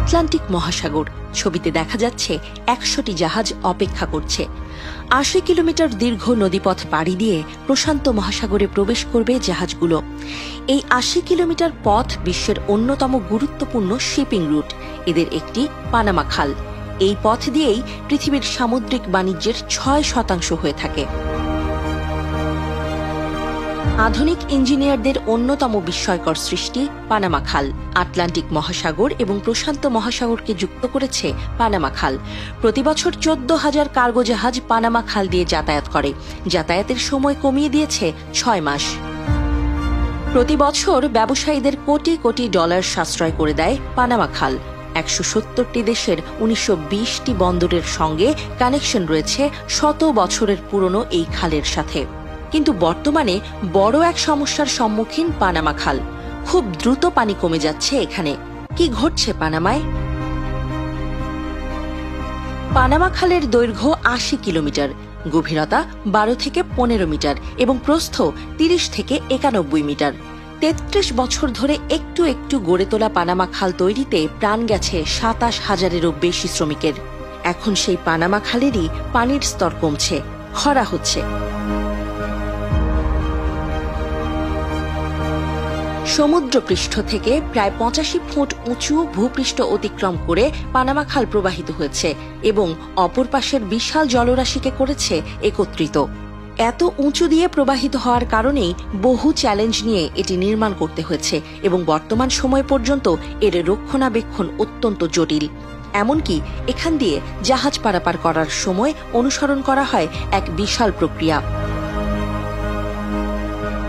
Atlantic মহাসাগর। ছবিতে দেখা যাচ্ছে ১০০টি জাহাজ অপেক্ষা করছে। ৮০ কিলোমিটার দীর্ঘ নদীপথ পাড়ি দিয়ে প্রশান্ত মহাসাগরে প্রবেশ করবে জাহাজগুলো। এই ৮০ কিলোমিটার পথ বিশ্বের অন্যতম গুরুত্বপূর্ণ শিপিং রুট। এদের একটি পানামা খাল। এই পথ দিয়েই পৃথিবীর সামুদ্রিক বাণিজ্যের ৬% হয়ে থাকে। আধুনিক ইঞ্জিনিয়ারদের অন্যতম বিস্ময়কর সৃষ্টি পানামা খাল। আটলান্টিক মহাসাগর এবং প্রশান্ত মহাসাগরকে যুক্ত করেছে পানামা খাল। প্রতিবছর ১৪,০০০ কার্গো জাহাজ পানামা খাল দিয়ে যাতায়াত করে। যাতায়াতের সময় কমিয়ে দিয়েছে ৬ মাস। প্রতি বছর ব্যবসায়ীদের কোটি কোটি ডলার সাশ্রয় করে দেয় পানামা খাল। ১৭০টি দেশের ১৯২০টি বন্দরের সঙ্গে কানেকশন রয়েছে শত বছরের পুরনো এই খালের সাথে। কিন্তু বর্তমানে বড় এক সমস্যার সম্মুখীন পানামা খাল। খুব দ্রুত পানি কমে যাচ্ছে এখানে। কি ঘটছে পানামায়? পানামা খালের দৈর্ঘ্য ৮০ কিলোমিটার, গভীরতা ১২ থেকে ১৫ মিটার এবং প্রস্থ ৩০ থেকে ৯১ মিটার। ৩৩ বছর ধরে একটু একটু গড়ে তোলা পানামা খাল তৈরিতে প্রাণ গেছে ২৭,০০০-এরও বেশি শ্রমিকের। এখন সেই পানামা খালেরই পানির স্তর কমছে, খরা হচ্ছে। সমুদ্রপৃষ্ঠ থেকে প্রায় ৮৫ ফুট উঁচু ভূপৃষ্ঠ অতিক্রম করে পানামা খাল প্রবাহিত হয়েছে এবং অপর পাশের বিশাল জলরাশিকে করেছে একত্রিত। এত উঁচু দিয়ে প্রবাহিত হওয়ার কারণেই বহু চ্যালেঞ্জ নিয়ে এটি নির্মাণ করতে হয়েছে এবং বর্তমান সময় পর্যন্ত এর রক্ষণাবেক্ষণ অত্যন্ত জটিল। এমনকি এখান দিয়ে জাহাজ পারাপার করার সময় অনুসরণ করা হয় এক বিশাল প্রক্রিয়া।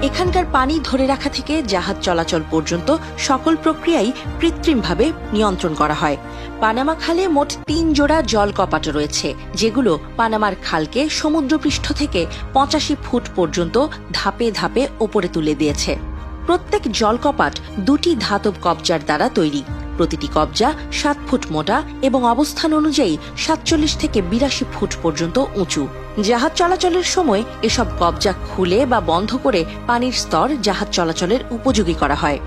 এখানকার পানি ধরে রাখা থেকে জাহাজ চলাচল পর্যন্ত সকল প্রক্রিয়াই কৃত্রিমভাবে নিয়ন্ত্রণ করা হয়। পানামা খালে মোট ৩ জোড়া জল কপাট রয়েছে, যেগুলো পানামার খালকে সমুদ্রপৃষ্ঠ থেকে ৮৫ ফুট পর্যন্ত ধাপে ধাপে ওপরে তুলে দিয়েছে। প্রত্যেক জল কপাট ২টি ধাতব কবজার দ্বারা তৈরি। প্রতিটি কবজা ৭ ফুট মোটা এবং অবস্থান অনুযায়ী ৪৭ থেকে ৮২ ফুট পর্যন্ত উঁচু। জাহাজ চলাচলের সময় এসব কবজা খুলে বা বন্ধ করে পানির স্তর জাহাজ চলাচলের উপযোগী করা হয়।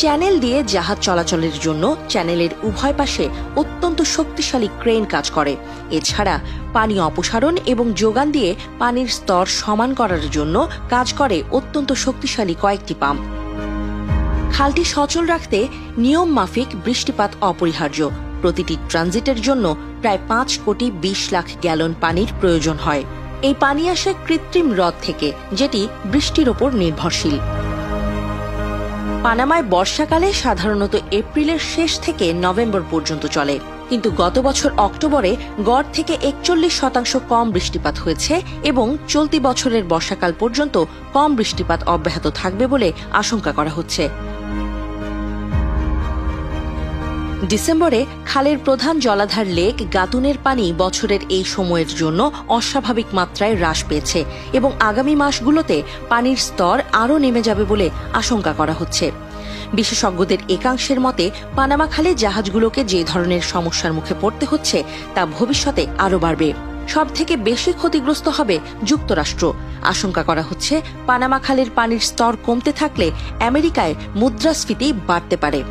চ্যানেল দিয়ে জাহাজ চলাচলের জন্য চ্যানেলের উভয় পাশে অত্যন্ত শক্তিশালী ক্রেন কাজ করে। এছাড়া পানি অপসারণ এবং যোগান দিয়ে পানির স্তর সমান করার জন্য কাজ করে অত্যন্ত শক্তিশালী কয়েকটি পাম্প। খালটি সচল রাখতে নিয়ম মাফিক বৃষ্টিপাত অপরিহার্য। প্রতিটি ট্রানজিটের জন্য প্রায় ৫,২০,০০,০০০ গ্যালন পানির প্রয়োজন হয়। এই পানি আসে কৃত্রিম হ্রদ থেকে, যেটি বৃষ্টির ওপর নির্ভরশীল। পানামায় বর্ষাকালে সাধারণত এপ্রিলের শেষ থেকে নভেম্বর পর্যন্ত চলে, কিন্তু গত বছর অক্টোবরে গড় থেকে ৪১% কম বৃষ্টিপাত হয়েছে এবং চলতি বছরের বর্ষাকাল পর্যন্ত কম বৃষ্টিপাত অব্যাহত থাকবে বলে আশঙ্কা করা হচ্ছে। ডিসেম্বরে খালের প্রধান জলাধার লেক গাতুনের পানি বছরের এই সময়ের জন্য অস্বাভাবিক মাত্রায় হ্রাস পেয়েছে এবং আগামী মাসগুলোতে পানির স্তর আরও নেমে যাবে বলে আশঙ্কা করা হচ্ছে। বিশেষজ্ঞদের একাংশের মতে পানামা খালে জাহাজগুলোকে যে ধরনের সমস্যার মুখে পড়তে হচ্ছে তা ভবিষ্যতে আরও বাড়বে। সবথেকে বেশি ক্ষতিগ্রস্ত হবে যুক্তরাষ্ট্র। আশঙ্কা করা হচ্ছে পানামা খালের পানির স্তর কমতে থাকলে আমেরিকায় মুদ্রাস্ফীতি বাড়তে পারে।